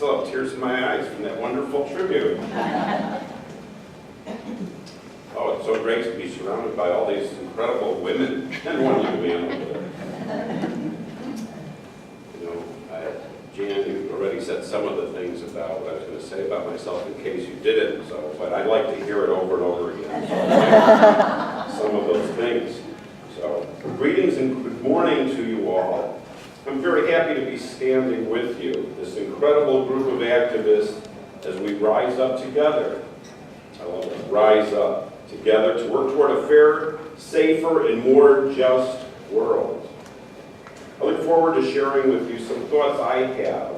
still have tears in my eyes from that wonderful tribute. Oh, it's so great to be surrounded by all these incredible women and one young man over there. You know, Jan, you already said some of the things about what I was going to say about myself in case you didn't, but I'd like to hear it over and over again. So some of those things. So, greetings and good morning to you all. I'm very happy to be standing with you, this incredible group of activists, as we rise up together. I love it. Rise up together to work toward a fairer, safer, and more just world. I look forward to sharing with you some thoughts I have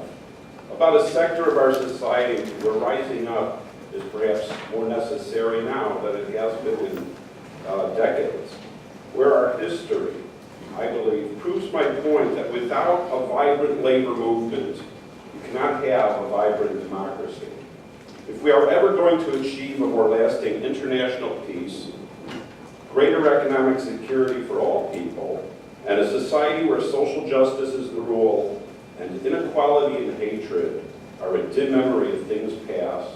about a sector of our society where rising up is perhaps more necessary now than it has been in decades, where our history, I believe, proves my point that without a vibrant labor movement, you cannot have a vibrant democracy. If we are ever going to achieve a more lasting international peace, greater economic security for all people, and a society where social justice is the rule, and inequality and hatred are a dim memory of things past,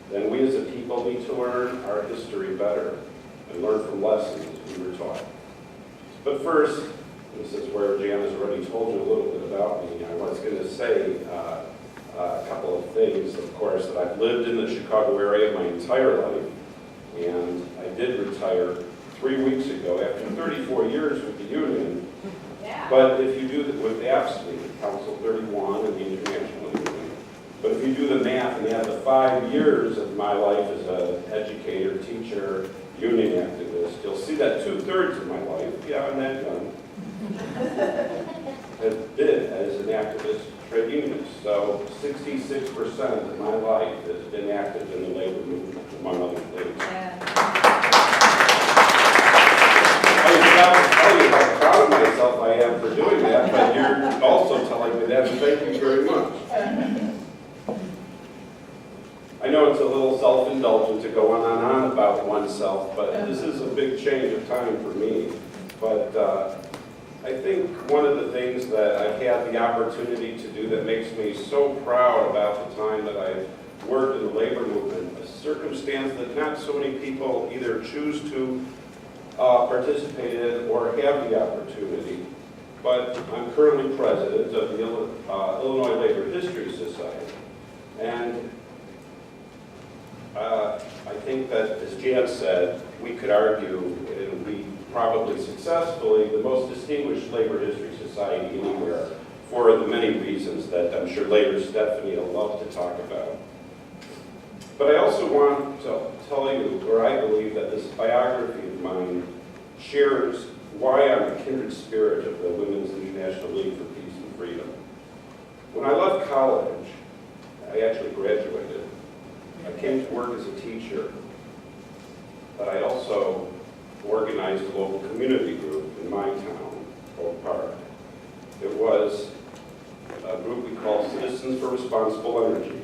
then we as a people need to learn our history better and learn from lessons we were taught. But first, this is where Jan has already told you a little bit about me. I was going to say a couple of things, of course, that I've lived in the Chicago area my entire life, and I did retire 3 weeks ago after 34 years with the union. Yeah. But if you do that with AFSCME, Council 31 and the International Union, but if you do the math and add the 5 years of my life as an educator, teacher, union activist, you'll see that 2/3 of my life, yeah, I'm that young, has been as an activist trade unionist. So 66% of my life has been active in the labor movement, among other things. Yeah. I was about to tell you how proud of myself I am for doing that, but you're also telling me that, and thank you very much. I know it's a little self-indulgent to go on and on about oneself, but this is a big change of time for me. But I think one of the things that I've had the opportunity to do that makes me so proud about the time that I've worked in the labor movement, a circumstance that not so many people either choose to participate in or have the opportunity. But I'm currently president of the Illinois Labor History Society. And I think that, as Jan said, we could argue, and we probably successfully, the most distinguished labor history society anywhere for the many reasons that I'm sure later Stephanie will love to talk about. But I also want to tell you, or I believe that this biography of mine shares why I'm a kindred spirit of the Women's International League for Peace and Freedom. When I left college, I actually graduated. I came to work as a teacher, but I also organized a local community group in my town, Oak Park. It was a group we called Citizens for Responsible Energy.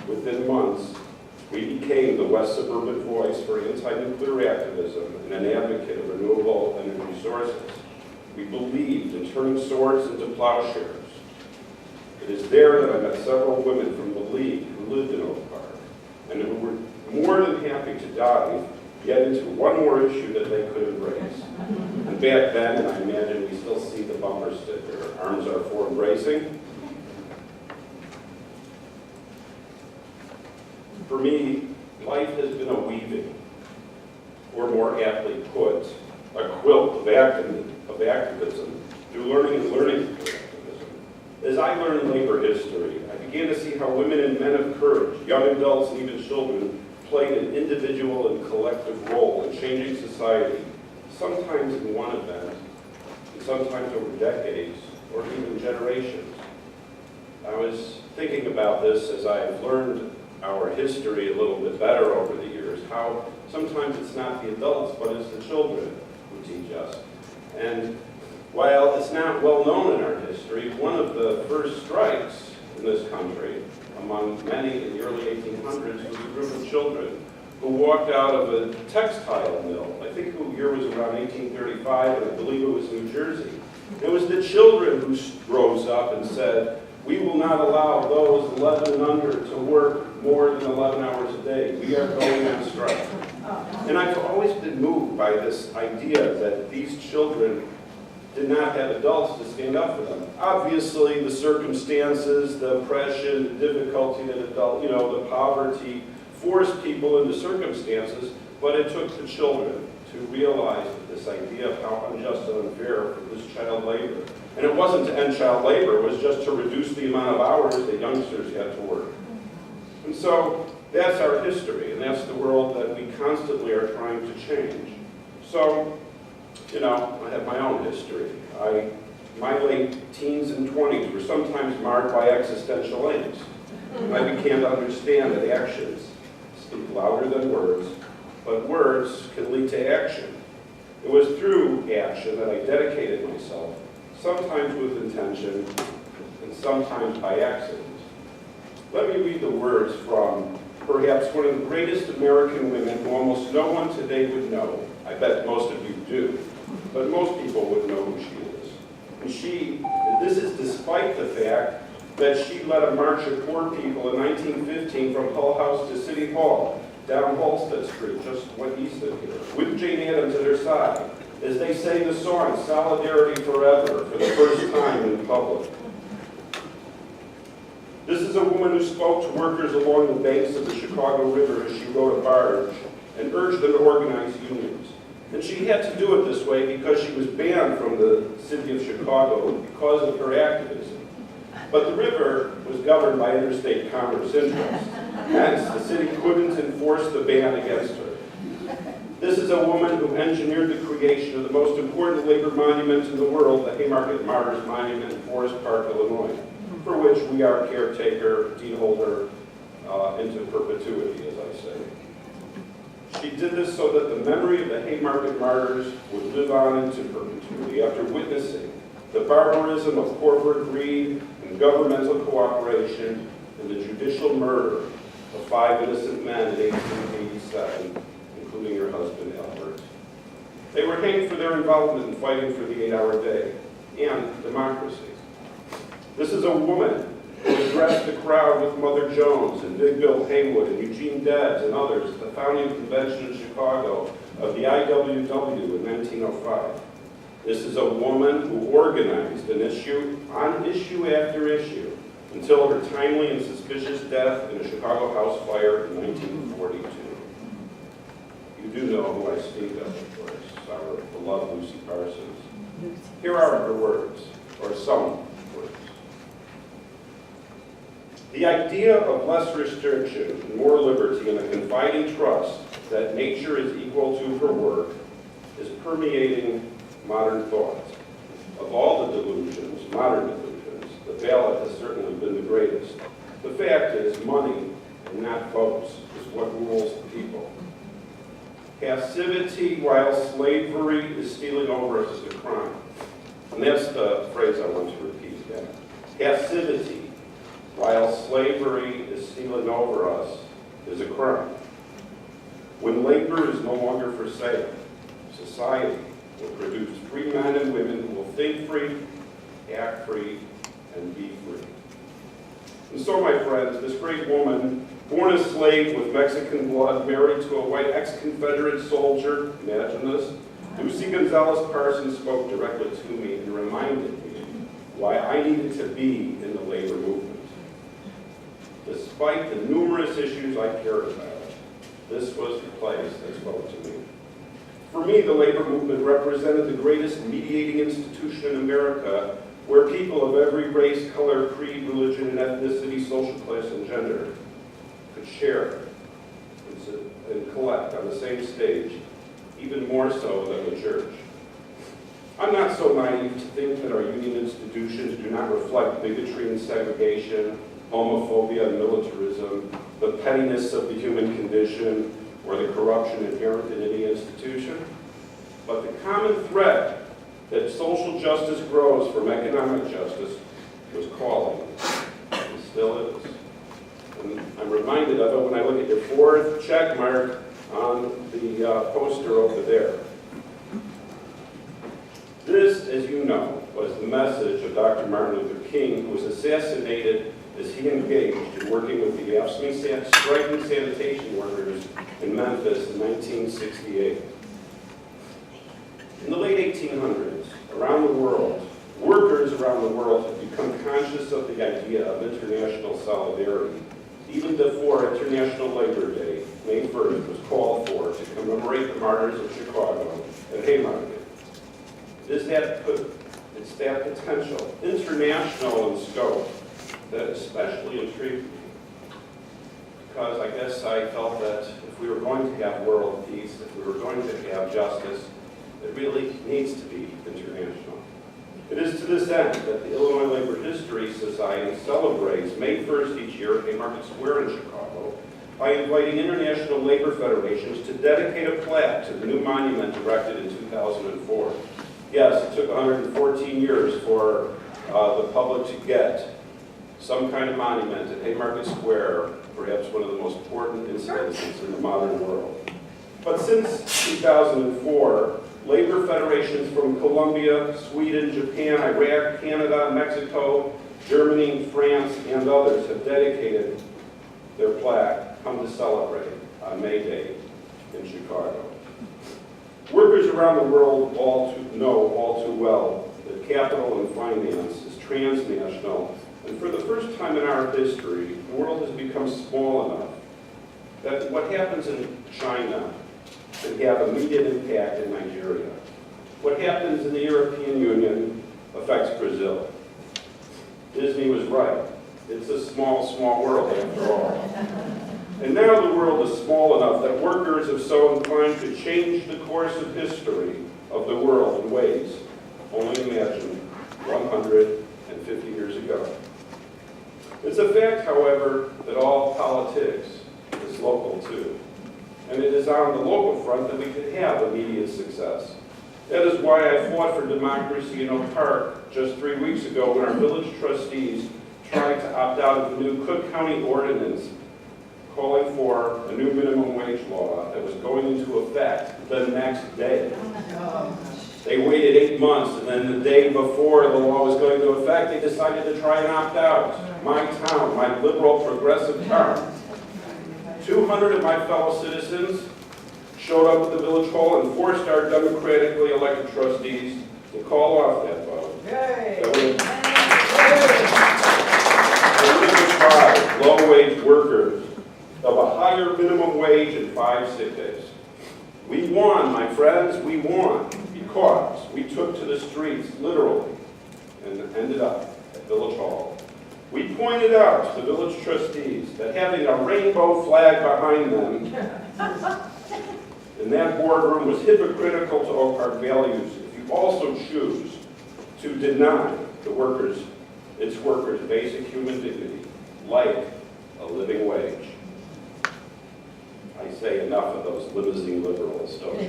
Within months, we became the West Suburban voice for anti-nuclear activism and an advocate of renewable energy sources. We believed in turning swords into plowshares. It is there that I met several women from the League who lived in Oak Park, and who were more than happy to dive yet into one more issue that they could embrace. And back then, and I imagine we still see the bumper sticker, arms are for embracing. For me, life has been a weaving, or more aptly put, a quilt of activism through learning and learning through activism. As I learned labor history, I began to see how women and men of courage, young adults and even children, played an individual and collective role in changing society, sometimes in one event, and sometimes over decades, or even generations. I was thinking about this as I've learned our history a little bit better over the years, how sometimes it's not the adults, but it's the children who teach us. And while it's not well known in our history, one of the first strikes in this country, among many in the early 1800s, was a group of children who walked out of a textile mill. I think the year was around 1835, and I believe it was New Jersey. It was the children who rose up and said, We will not allow those 11 and under to work more than 11 hours a day. We are going on strike. And I've always been moved by this idea that these children did not have adults to stand up for them. Obviously, the circumstances, the oppression, the difficulty that the poverty forced people into circumstances, but it took the children to realize that this idea of how unjust and unfair for this child labor. And it wasn't to end child labor, it was just to reduce the amount of hours that youngsters had to work. And so that's our history, and that's the world that we constantly are trying to change. So, I have my own history. My late teens and 20s were sometimes marked by existential angst. I began to understand that actions speak louder than words, but words can lead to action. It was through action that I dedicated myself, sometimes with intention, and sometimes by accident. Let me read the words from perhaps one of the greatest American women who almost no one today would know. I bet most of you do, but most people would know who she is. And this is despite the fact that she led a march of poor people in 1915 from Hull House to City Hall, down Halsted Street, just east of here, with Jane Addams at her side, as they sang the song Solidarity Forever for the first time in public. This is a woman who spoke to workers along the banks of the Chicago River as she rode a barge and urged them to organize unions. And she had to do it this way because she was banned from the city of Chicago because of her activism. But the river was governed by interstate commerce interests. Hence, the city couldn't enforce the ban against her. This is a woman who engineered the creation of the most important labor monument in the world, the Haymarket Martyrs Monument in Forest Park, Illinois, for which we are caretaker, deed holder, into perpetuity, as I say. She did this so that the memory of the Haymarket Martyrs would live on into perpetuity after witnessing the barbarism of corporate greed and governmental cooperation and the judicial murder of 5 innocent men in 1887, including her husband, Albert. They were hanged for their involvement in fighting for the 8-hour day and democracy. This is a woman who addressed the crowd with Mother Jones and Big Bill Haywood and Eugene Debs and others at the founding convention in Chicago of the IWW in 1905. This is a woman who organized an issue on issue after issue until her timely and suspicious death in a Chicago house fire in 1942. You do know who I speak of course, our beloved Lucy Parsons. Here are her words, or some words. The idea of less restriction and more liberty and a confiding trust that nature is equal to her work is permeating modern thought. Of all the delusions, modern delusions, the ballot has certainly been the greatest. The fact is, money and not votes is what rules the people. Passivity while slavery is stealing over us is a crime. And that's the phrase I want to repeat again. Passivity while slavery is stealing over us is a crime. When labor is no longer for sale, society will produce free men and women who will think free, act free, and be free. And so, my friends, this great woman, born a slave with Mexican blood, married to a white ex-Confederate soldier, imagine this, Lucy Gonzalez Parsons spoke directly to me and reminded me why I needed to be in the labor movement. Despite the numerous issues I cared about, this was the place that spoke to me. For me, the labor movement represented the greatest mediating institution in America, where people of every race, color, creed, religion, and ethnicity, social class, and gender could share and collect on the same stage, even more so than the church. I'm not so naive to think that our union institutions do not reflect bigotry and segregation, homophobia and militarism, the pettiness of the human condition, or the corruption inherent in any institution. But the common thread that social justice grows from economic justice was calling, and still is. And I'm reminded of it when I look at your 4th check mark on the poster over there. This, as you know, was the message of Dr. Martin Luther King, who was assassinated as he engaged in working with the AFSCME striking sanitation workers in Memphis in 1968. In the late 1800s, around the world, workers around the world have become conscious of the idea of international solidarity. Even before International Labor Day, May 1st, was called for to commemorate the martyrs of Chicago at Haymarket. It's that potential, international in scope, that especially intrigued me. Because I guess I felt that if we were going to have world peace, if we were going to have justice, it really needs to be international. It is to this end that the Illinois Labor History Society celebrates May 1st each year at Haymarket Square in Chicago by inviting international labor federations to dedicate a plaque to the new monument erected in 2004. Yes, it took 114 years for the public to get some kind of monument at Haymarket Square, perhaps one of the most important incidences in the modern world. But since 2004, labor federations from Colombia, Sweden, Japan, Iraq, Canada, Mexico, Germany, France, and others have dedicated their plaque, come to celebrate on May Day in Chicago. Workers around the world know all too well that capital and finance is transnational, and for the first time in our history, the world has become small enough that what happens in China can have immediate impact in Nigeria. What happens in the European Union affects Brazil. Disney was right. It's a small, small world after all. And now the world is small enough that workers have so inclined to change the course of history of the world in ways only imagined 150 years ago. It's a fact, however, that all politics is local too. And it is on the local front that we could have immediate success. That is why I fought for democracy in Oak Park just 3 weeks ago when our village trustees tried to opt out of the new Cook County ordinance calling for a new minimum wage law that was going into effect the next day. They waited 8 months, and then the day before the law was going into effect, they decided to try and opt out. My town, my liberal progressive town. 200 of my fellow citizens showed up at the village hall and forced our democratically elected trustees to call off that vote. That would deprive low-wage workers of a higher minimum wage and 5 sick days. We won, my friends, we won, because we took to the streets, literally, and ended up at Village Hall. We pointed out to the village trustees that having a rainbow flag behind them in that boardroom was hypocritical to Oak Park values if you also choose to deny the workers, its workers, basic human dignity, like a living wage. I say enough of those limousine liberals, don't you?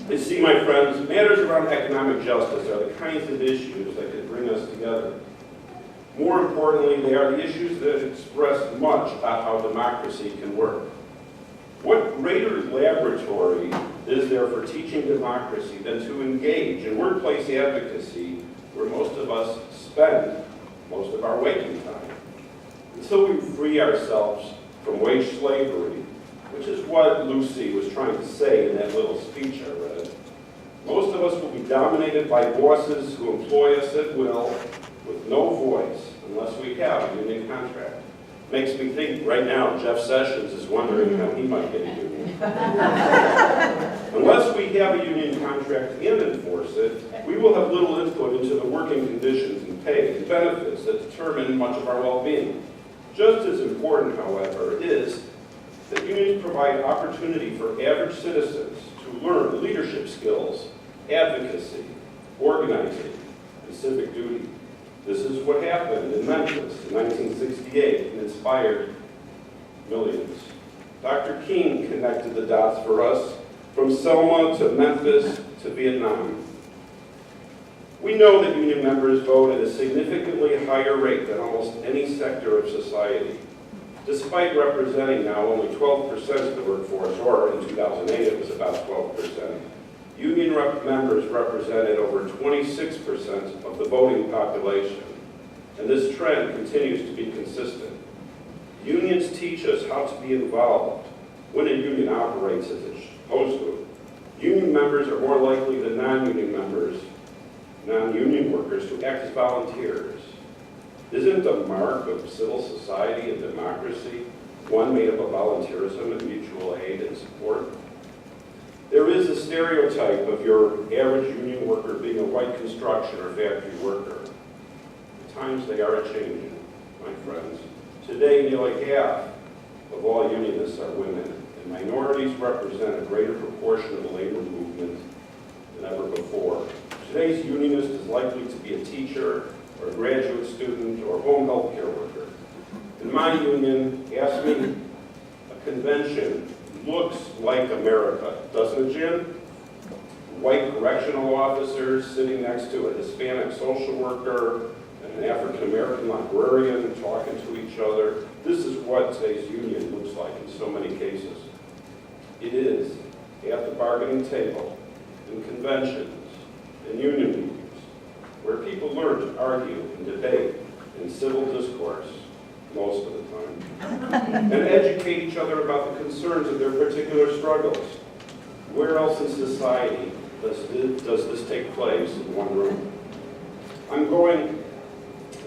You see, my friends, matters around economic justice are the kinds of issues that could bring us together. More importantly, they are the issues that express much about how democracy can work. What greater laboratory is there for teaching democracy than to engage in workplace advocacy where most of us spend most of our waking time? Until we free ourselves from wage slavery, which is what Lucy was trying to say in that little speech I read, most of us will be dominated by bosses who employ us at will with no voice unless we have a union contract. Makes me think right now Jeff Sessions is wondering how he might get a union. Unless we have a union contract and enforce it, we will have little input into the working conditions and pay and benefits that determine much of our well-being. Just as important, however, is that unions provide opportunity for average citizens to learn leadership skills, advocacy, organizing, and civic duty. This is what happened in Memphis in 1968 and inspired millions. Dr. King connected the dots for us from Selma to Memphis to Vietnam. We know that union members vote at a significantly higher rate than almost any sector of society. Despite representing now only 12% of the workforce, or in 2008 it was about 12%, Union members represented over 26% of the voting population, and this trend continues to be consistent. Unions teach us how to be involved when a union operates as it's supposed to. Union members are more likely than non-union workers to act as volunteers. Isn't the mark of civil society and democracy one made up of volunteerism and mutual aid and support? There is a stereotype of your average union worker being a white construction or factory worker. At times they are changing, my friends. Today, nearly half of all unionists are women, and minorities represent a greater proportion of the labor movement than ever before. Today's unionist is likely to be a teacher, or a graduate student, or a home health care worker. In my union, ask me, a convention looks like America, doesn't it, Jim? White correctional officers sitting next to a Hispanic social worker and an African-American librarian talking to each other. This is what today's union looks like in so many cases. It is at the bargaining table, in conventions, in union meetings, where people learn to argue and debate in civil discourse most of the time, and educate each other about the concerns of their particular struggles. Where else in society does this take place in one room? I'm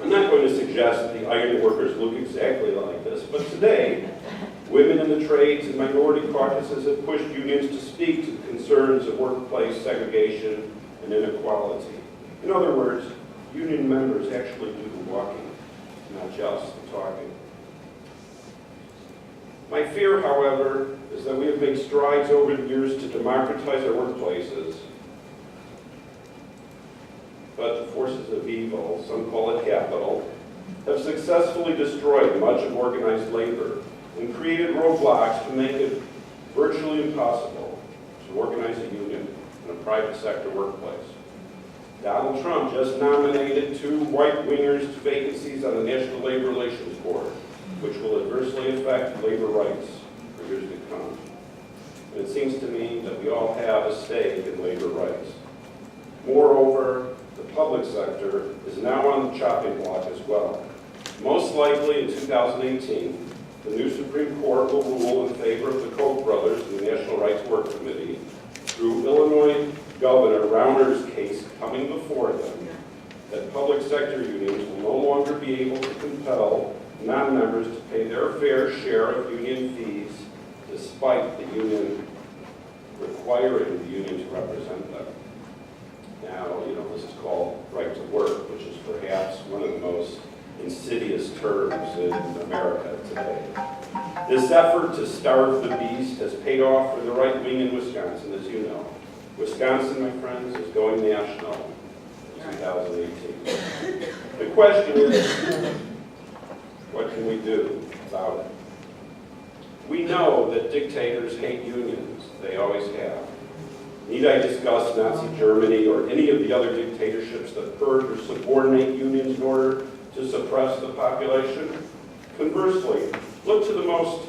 not going to suggest that the iron workers look exactly like this, but today, women in the trades and minority caucuses have pushed unions to speak to the concerns of workplace segregation and inequality. In other words, union members actually do the walking, not just the talking. My fear, however, is that we have made strides over the years to democratize our workplaces, but the forces of evil, some call it capital, have successfully destroyed much of organized labor and created roadblocks to make it virtually impossible to organize a union in a private sector workplace. Donald Trump just nominated 2 white-wingers to vacancies on the National Labor Relations Board, which will adversely affect labor rights for years to come. And it seems to me that we all have a stake in labor rights. Moreover, the public sector is now on the chopping block as well. Most likely in 2018, the new Supreme Court will rule in favor of the Koch brothers and the National Rights Work Committee through Illinois Governor Rauner's case coming before them that public sector unions will no longer be able to compel non-members to pay their fair share of union fees despite the union requiring the union to represent them. Now, this is called right to work, which is perhaps one of the most insidious terms in America today. This effort to starve the beast has paid off for the right wing in Wisconsin, as you know. Wisconsin, my friends, is going national in 2018. The question is, what can we do about it? We know that dictators hate unions. They always have. Need I discuss Nazi Germany or any of the other dictatorships that purge or subordinate unions in order to suppress the population? Conversely, look to most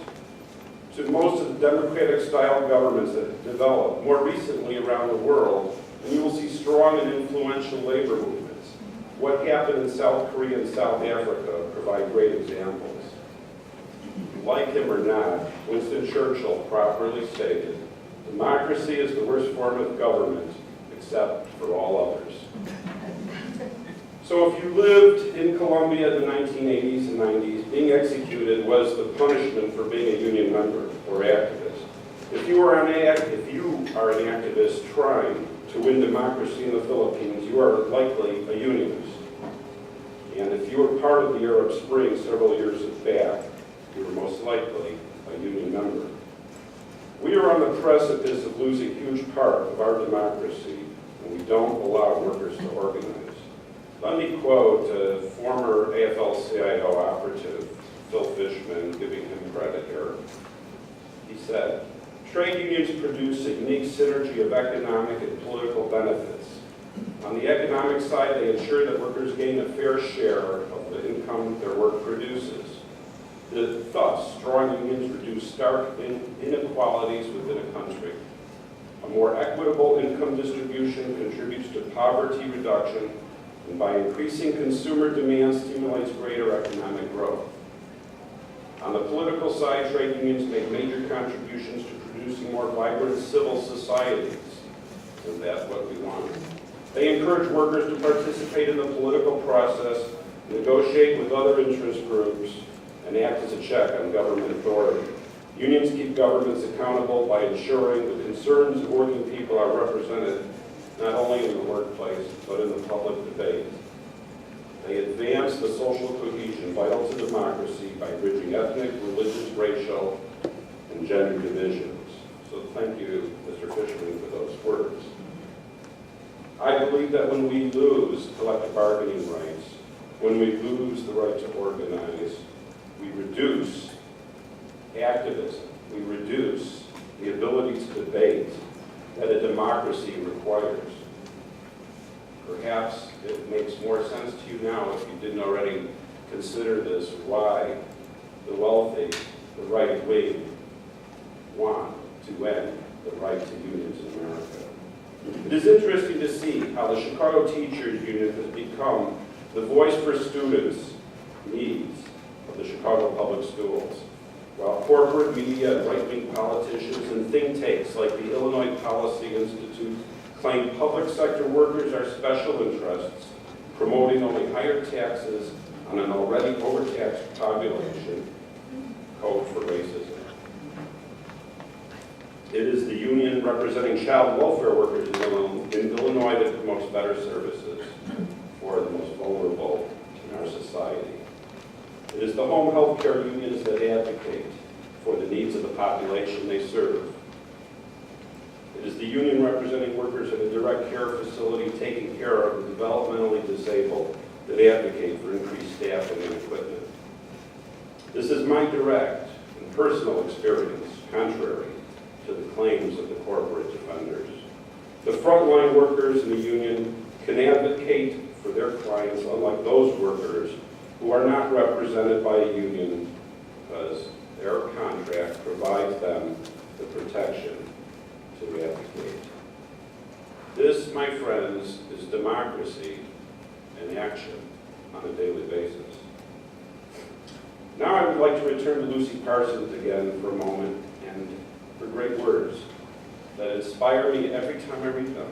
of the democratic-style governments that have developed more recently around the world, and you will see strong and influential labor movements. What happened in South Korea and South Africa provide great examples. Like him or not, Winston Churchill properly stated, democracy is the worst form of government, except for all others. So if you lived in Colombia in the 1980s and 90s, being executed was the punishment for being a union member or activist. If you are an activist trying to win democracy in the Philippines, you are likely a unionist. And if you were part of the Arab Spring several years back, you were most likely a union member. We are on the precipice of losing a huge part of our democracy when we don't allow workers to organize. Let me quote a former AFL-CIO operative, Phil Fishman, giving him credit here. He said, trade unions produce a unique synergy of economic and political benefits. On the economic side, they ensure that workers gain a fair share of the income their work produces. Thus, strong unions reduce stark inequalities within a country. A more equitable income distribution contributes to poverty reduction, and by increasing consumer demand stimulates greater economic growth. On the political side, trade unions make major contributions to producing more vibrant civil societies, and that's what we want. They encourage workers to participate in the political process, negotiate with other interest groups, and act as a check on government authority. Unions keep governments accountable by ensuring the concerns of working people are represented not only in the workplace, but in the public debate. They advance the social cohesion vital to democracy by bridging ethnic, religious, racial, and gender divisions. So thank you, Mr. Fishman, for those words. I believe that when we lose collective bargaining rights, when we lose the right to organize, we reduce activism, we reduce the ability to debate that a democracy requires. Perhaps it makes more sense to you now, if you didn't already consider this, why the wealthy, the right wing, want to end the right to unions in America. It is interesting to see how the Chicago Teachers Union has become the voice for students' needs of the Chicago Public Schools, while corporate media and right-wing politicians and think tanks like the Illinois Policy Institute claim public sector workers are special interests, promoting only higher taxes on an already overtaxed population, code for racism. It is the union representing child welfare workers in Illinois that promotes better services for the most vulnerable in our society. It is the home health care unions that advocate for the needs of the population they serve. It is the union representing workers in a direct care facility taking care of the developmentally disabled that advocate for increased staffing and equipment. This is my direct and personal experience, contrary to the claims of the corporate defenders. The frontline workers in the union can advocate for their clients, unlike those workers who are not represented by a union because their contract provides them the protection to advocate. This, my friends, is democracy in action on a daily basis. Now I would like to return to Lucy Parsons again for a moment and her great words that inspire me every time I read them.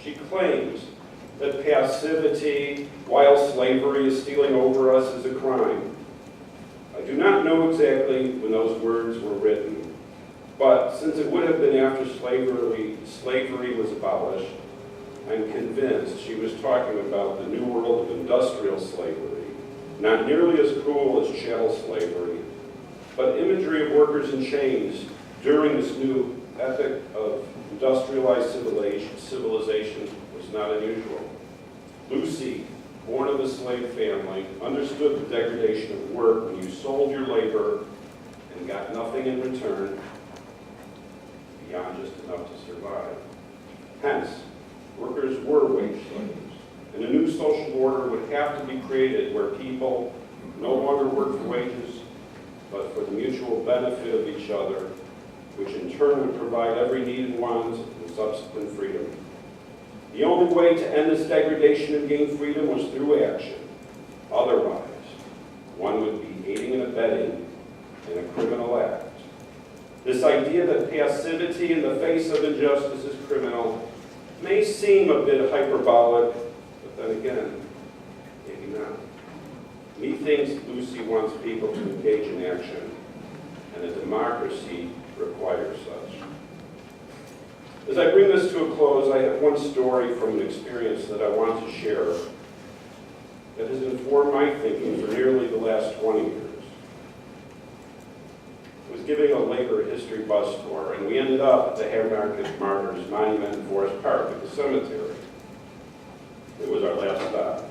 She claims that passivity while slavery is stealing over us is a crime. I do not know exactly when those words were written, but since it would have been after slavery was abolished, I'm convinced she was talking about the new world of industrial slavery, not nearly as cruel as chattel slavery, but imagery of workers in chains during this new epoch of industrialized civilization was not unusual. Lucy, born of a slave family, understood the degradation of work when you sold your labor and got nothing in return beyond just enough to survive. Hence, workers were wage slaves, and a new social order would have to be created where people no longer work for wages, but for the mutual benefit of each other, which in turn would provide every need and want and subsequent freedom. The only way to end this degradation and gain freedom was through action. Otherwise, one would be aiding and abetting in a criminal act. This idea that passivity in the face of injustice is criminal may seem a bit hyperbolic, but then again, maybe not. Methinks Lucy wants people to engage in action, and a democracy requires such. As I bring this to a close, I have one story from an experience that I want to share that has informed my thinking for nearly the last 20 years. I was giving a labor history bus tour, and we ended up at the Haymarket Martyrs Monument in Forest Park at the cemetery. It was our last stop.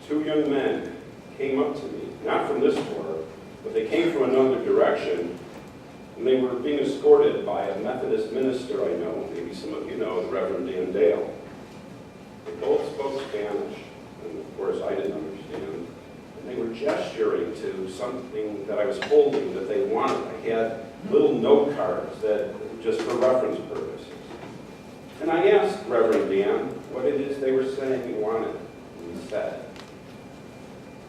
Two young men came up to me, not from this tour, but they came from another direction, and they were being escorted by a Methodist minister I know, maybe some of you know, the Reverend Dan Dale. They both spoke Spanish, and of course I didn't understand. And they were gesturing to something that I was holding that they wanted. I had little note cards that just for reference purposes. And I asked Reverend Dan what it is they were saying he wanted, and he said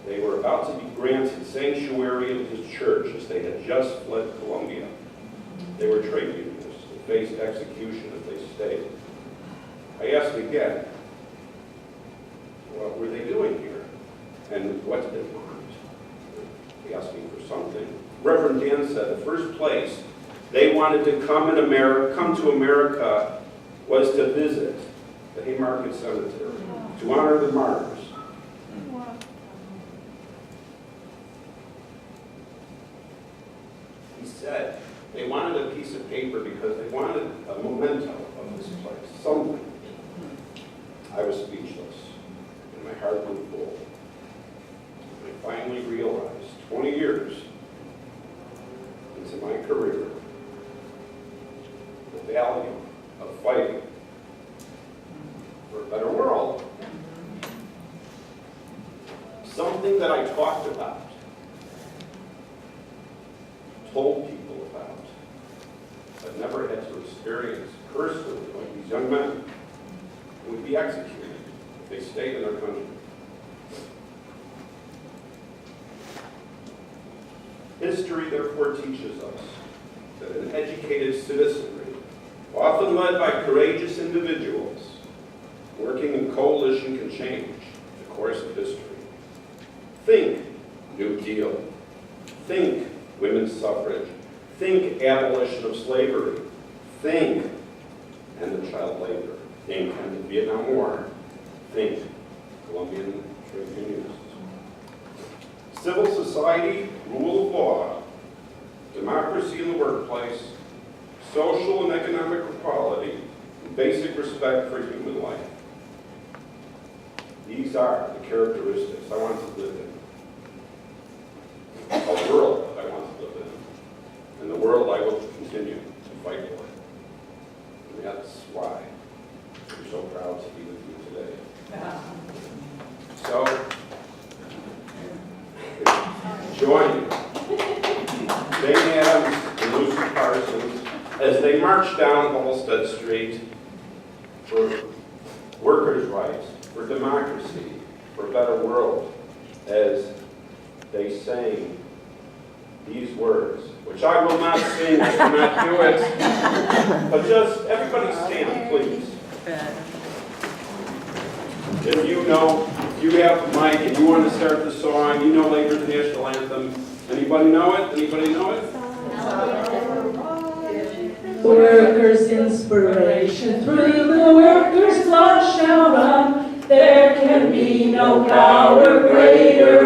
they were about to be granted sanctuary of his church as they had just fled Colombia. They were trade unionists and faced execution if they stayed. I asked again, what were they doing here? And what did they want? They asked me for something. Reverend Dan said the first place they wanted to come to America was to visit the Haymarket Cemetery, to honor the martyrs. He said they wanted a piece of paper because they wanted a memento of this place, something. I was speechless, and my heart grew full. I finally realized, 20 years into my career, the value of fighting for a better world. Something that I talked about, told people about, but never had to experience personally, like these young men who would be executed if they stayed in their country. History, therefore, teaches us that an educated citizenry, often led by courageous individuals, working in coalition can change the course of history. Think New Deal. Think women's suffrage. Think abolition of slavery. Think end of child labor. Think end of Vietnam War. Think Colombian trade unionists. Civil society, rule of law, democracy in the workplace, social and economic equality, and basic respect for human life. These are the characteristics I want to live in. A world that I want to live in. And the world I will continue to fight for. And that's why I'm so proud to be with you today. So, join Jane Addams and Lucy Parsons as they march down Halstead Street for workers' rights, for democracy, for a better world, as they sang these words, which I will not sing, I cannot do it, but just everybody stand, please. If you have the mic and you want to start the song, you know Labor's national anthem. Anybody know it? Anybody know it? Workers' inspiration, through the workers' blood shall run. There can be no power greater